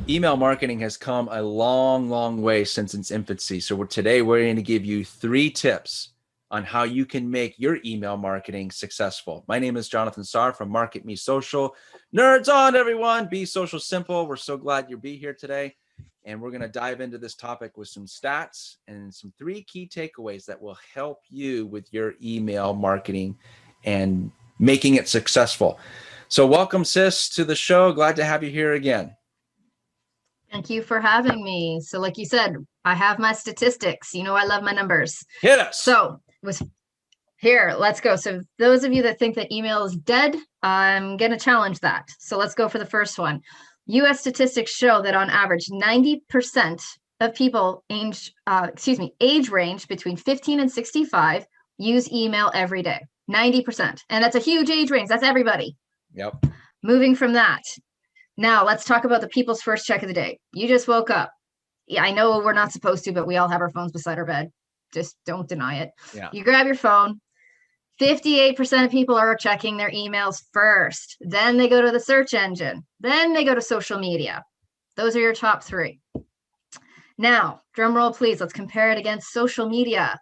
Email marketing has come a long, long way since its infancy. So today we're going to give you 3 tips on how you can make your email marketing successful. My name is Jonathan Sarr from Market Me Social. Nerds on, everyone. Be social simple. We're so glad you'll be here today. And we're going to dive into this topic with some stats and some 3 key takeaways that will help you with your email marketing and making it successful. So welcome, sis, to the show. Glad to have you here again. Thank you for having me. So like you said, I have my statistics. You know, I love my numbers. Hit us. So here, let's go. So those of you that think that email is dead, I'm going to challenge that. So let's go for the first one. US statistics show that on average, 90% of people age range between 15 and 65 use email every day. 90%. And that's a huge age range. That's everybody. Yep. Moving from that. Now, let's talk about the people's first check of the day. You just woke up. Yeah, I know we're not supposed to, but we all have our phones beside our bed. Just don't deny it. Yeah. You grab your phone. 58% of people are checking their emails first. Then they go to the search engine. Then they go to social media. Those are your top 3. Now, drum roll, please. Let's compare it against social media.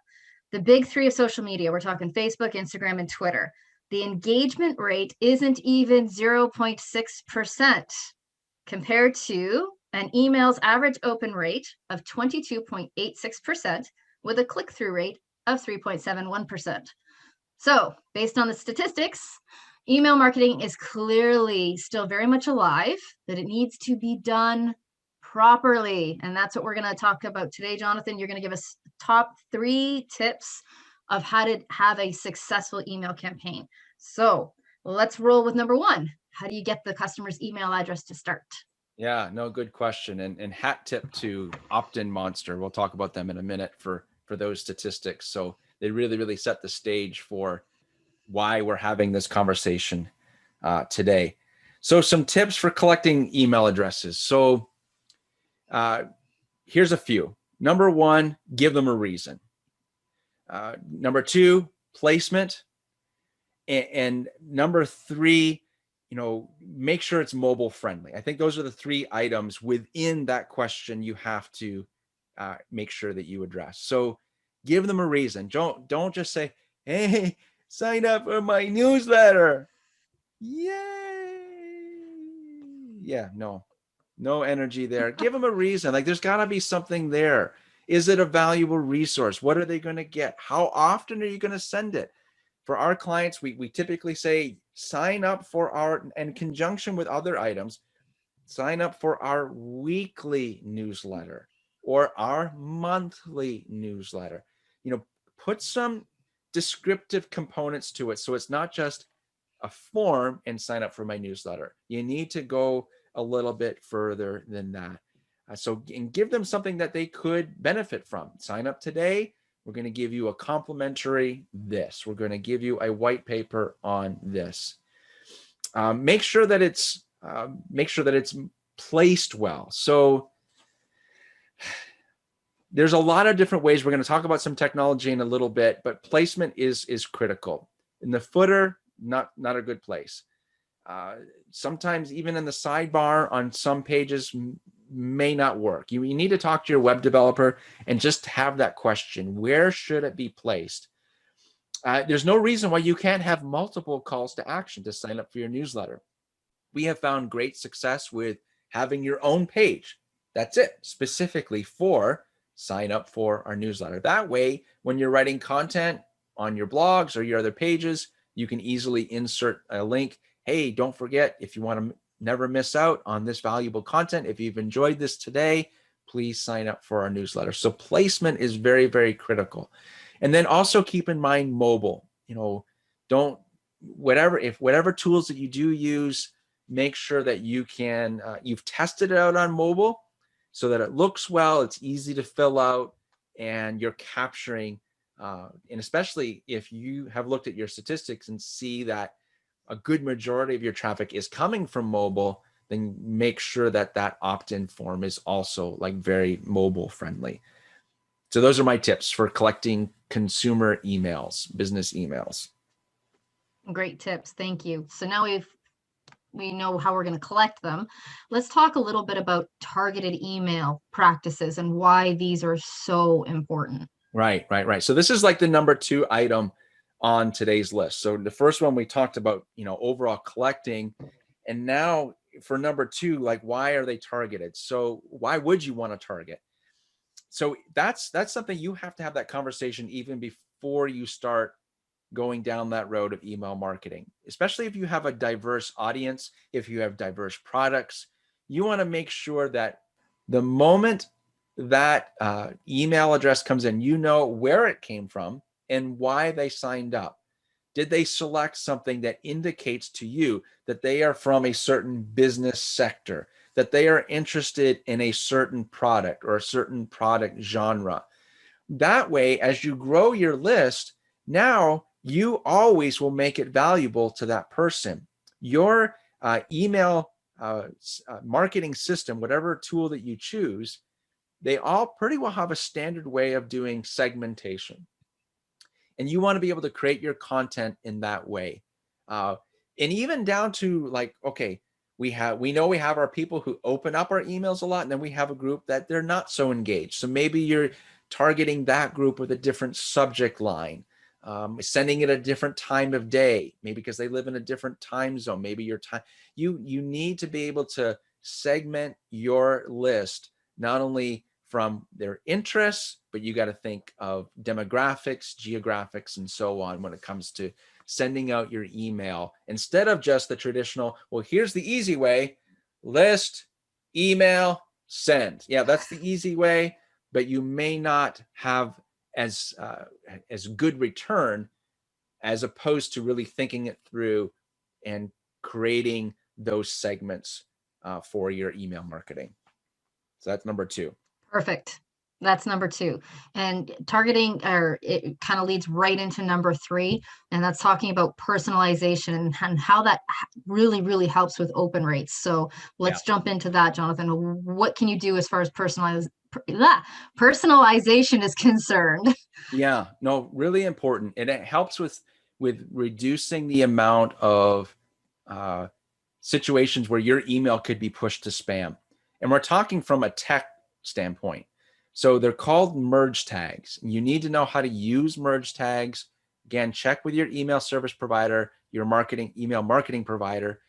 The big 3 of social media, we're talking Facebook, Instagram, and Twitter. The engagement rate isn't even 0.6% compared to an email's average open rate of 22.86% with a click-through rate of 3.71%. So based on the statistics, email marketing is clearly still very much alive, but it needs to be done properly. And that's what we're going to talk about today, Jonathan. You're going to give us top 3 tips of how to have a successful email campaign. So let's roll with number 1. How do you get the customer's email address to start? Yeah, no, good question. And hat tip to Opt-in Monster. We'll talk about them in a minute for those statistics. So they really, really set the stage for why we're having this conversation today. So some tips for collecting email addresses. So here's a few. Number 1, give them a reason. Number 2, placement. And number 3, make sure it's mobile friendly. I think those are the 3 items within that question you have to make sure that you address. So give them a reason. Don't just say, hey, sign up for my newsletter. Yay. Yeah, no energy there. Give them a reason. Like there's got to be something there. Is it a valuable resource? What are they going to get? How often are you going to send it? For our clients, we typically say sign up for our, in conjunction with other items, sign up for our weekly newsletter or our monthly newsletter. Put some descriptive components to it so it's not just a form and sign up for my newsletter. You need to go a little bit further than that. And give them something that they could benefit from. Sign up today. We're going to give you a complimentary this. We're going to give you a white paper on this. Make sure that it's placed well. So there's a lot of different ways. We're going to talk about some technology in a little bit, but placement is critical. In the footer, not a good place. Sometimes even in the sidebar on some pages may not work. You need to talk to your web developer and just have that question. Where should it be placed? There's no reason why you can't have multiple calls to action to sign up for your newsletter. We have found great success with having your own page. That's it, specifically for sign up for our newsletter. That way, when you're writing content on your blogs or your other pages, you can easily insert a link. Hey, don't forget, if you want to never miss out on this valuable content, if you've enjoyed this today, please sign up for our newsletter. So placement is very, very critical. And then also keep in mind mobile. Whatever tools that you do use, make sure that you've tested it out on mobile so that it looks well, it's easy to fill out, and you're capturing, and especially if you have looked at your statistics and see that a good majority of your traffic is coming from mobile, then make sure that opt-in form is also like very mobile friendly. So those are my tips for collecting consumer emails, business emails. Great tips. Thank you. So now we know how we're going to collect them. Let's talk a little bit about targeted email practices and why these are so important. Right, right, right. So this is like the number 2 item on today's list. So the first one we talked about, overall collecting, and now for number 2, like, why are they targeted? So why would you want to target? So that's something you have to have that conversation even before you start going down that road of email marketing, especially if you have a diverse audience, if you have diverse products. You want to make sure that the moment that email address comes in, you know where it came from and why they signed up. Did they select something that indicates to you that they are from a certain business sector, that they are interested in a certain product or a certain product genre? That way, as you grow your list, now you always will make it valuable to that person. Your email marketing system, whatever tool that you choose, they all pretty well have a standard way of doing segmentation. And you want to be able to create your content in that way. And even down to like, okay, we know we have our people who open up our emails a lot, and then we have a group that they're not so engaged. So maybe you're targeting that group with a different subject line, sending it a different time of day, maybe because they live in a different time zone. Maybe your time, you need to be able to segment your list, not only from their interests, but you got to think of demographics, geographics, and so on when it comes to sending out your email, instead of just the traditional, well, here's the easy way: list, email, send. Yeah, that's the easy way, but you may not have as good return as opposed to really thinking it through and creating those segments for your email marketing. So that's number 2. Perfect. That's number 2. And targeting, or it kind of leads right into number 3, and that's talking about personalization and how that really, really helps with open rates. So let's jump into that, Jonathan. What can you do as far as personalization is concerned? Yeah, no, really important. And it helps with reducing the amount of situations where your email could be pushed to spam. And we're talking from a tech standpoint. So they're called merge tags. You need to know how to use merge tags. Again, check with your email service provider, your email marketing provider,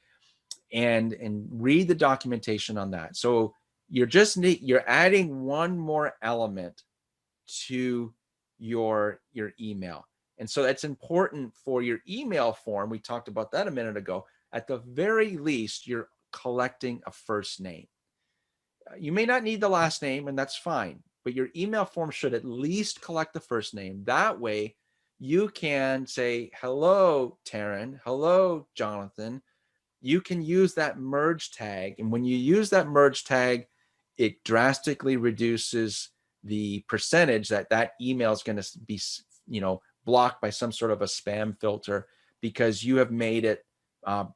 and read the documentation on that. So you're adding one more element to your email. And so that's important for your email form. We talked about that a minute ago. At the very least, you're collecting a first name. You may not need the last name, and that's fine, but your email form should at least collect the first name. That way you can say, hello, Taryn, hello, Jonathan. You can use that merge tag. And when you use that merge tag, it drastically reduces the percentage that email is going to be, blocked by some sort of a spam filter, because you have made it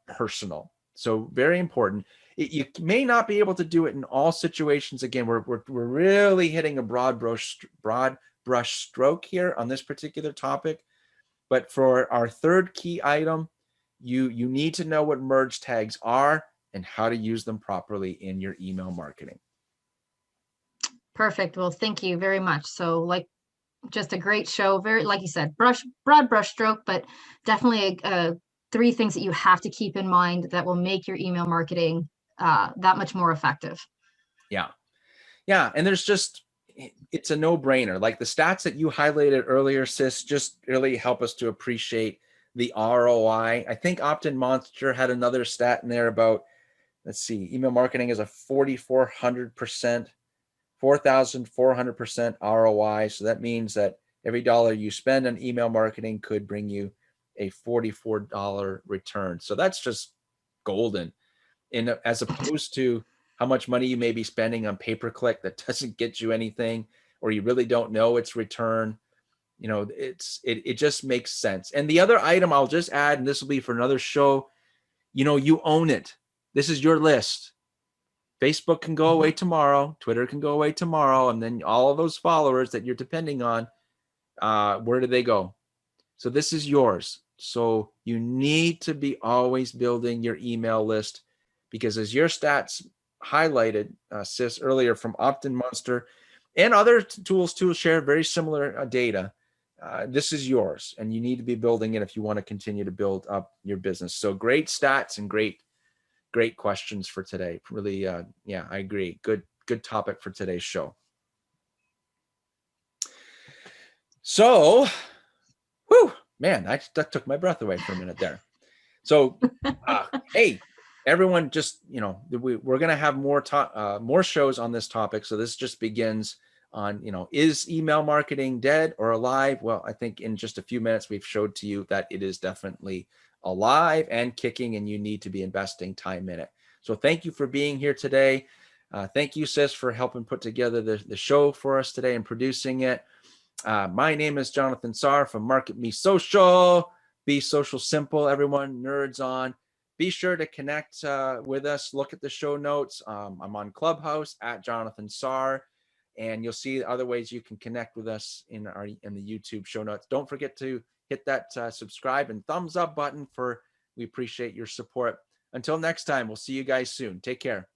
personal. So very important. You may not be able to do it in all situations. Again, we're really hitting a broad brush stroke here on this particular topic. But for our third key item, you need to know what merge tags are and how to use them properly in your email marketing. Perfect. Well, thank you very much. So just a great show. Very, like you said, broad brush stroke, but definitely 3 things that you have to keep in mind that will make your email marketing that much more effective. Yeah. Yeah. And it's a no-brainer. Like the stats that you highlighted earlier, sis, just really help us to appreciate the ROI. I think Opt-in Monster had another stat in there about, let's see, email marketing is a 4,400% ROI. So that means that every dollar you spend on email marketing could bring you a $44 return. So that's just golden. And as opposed to how much money you may be spending on pay-per-click that doesn't get you anything, or you really don't know its return, it just makes sense. And the other item I'll just add, and this will be for another show, you own it. This is your list. Facebook can go away tomorrow. Twitter can go away tomorrow. And then all of those followers that you're depending on, where do they go? So this is yours. So you need to be always building your email list because as your stats highlighted, Sis, earlier from Opt-in Monster and other tools too share very similar data. This is yours, and you need to be building it if you want to continue to build up your business. So great stats and great questions for today. Really, yeah, I agree. Good topic for today's show. So, whew, man, that took my breath away for a minute there. So, hey, everyone, just, we're going to have more shows on this topic. So this just begins on, is email marketing dead or alive? Well, I think in just a few minutes, we've showed to you that it is definitely alive and kicking, and you need to be investing time in it. So thank you for being here today. Thank you, Sis, for helping put together the show for us today and producing it. My name is Jonathan Saar from Market Me Social. Be social simple, everyone. Nerds on. Be sure to connect with us. Look at the show notes. I'm on Clubhouse at Jonathan Saar, and you'll see other ways you can connect with us in the YouTube show notes. Don't forget to hit that subscribe and thumbs up button. We appreciate your support. Until next time, we'll see you guys soon. Take care.